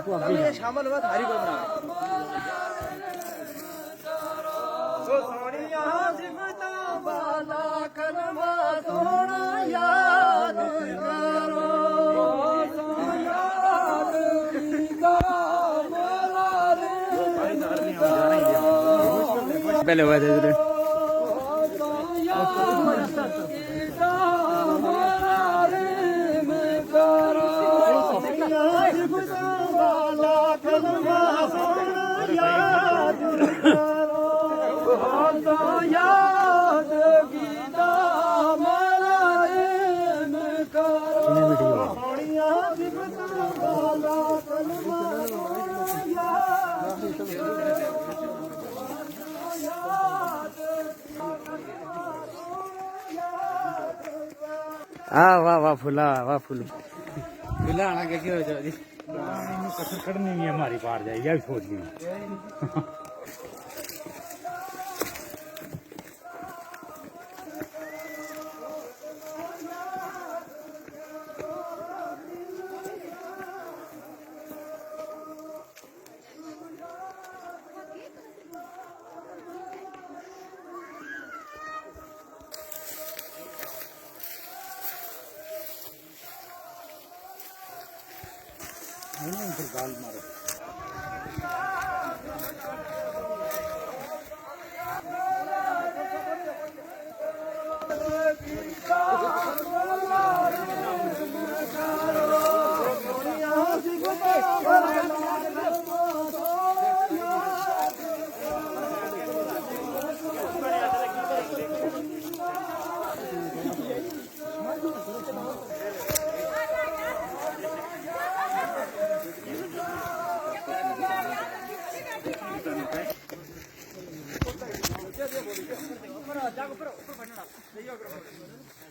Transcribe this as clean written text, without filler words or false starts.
शामिल हुआ थारी को बना सो सोनिया सिमता वाला कलमा सोना याद करो याद कीदा मोरा रे पहले हुआ था इधर हाँ वाह वाह फूला वाह फूल फूला आना क्या हो जाओ जी कसर कड़नी भी हमारी पार जाएगी अब सोच ली गाल मारो जाओ ऊपर ऊपर बनना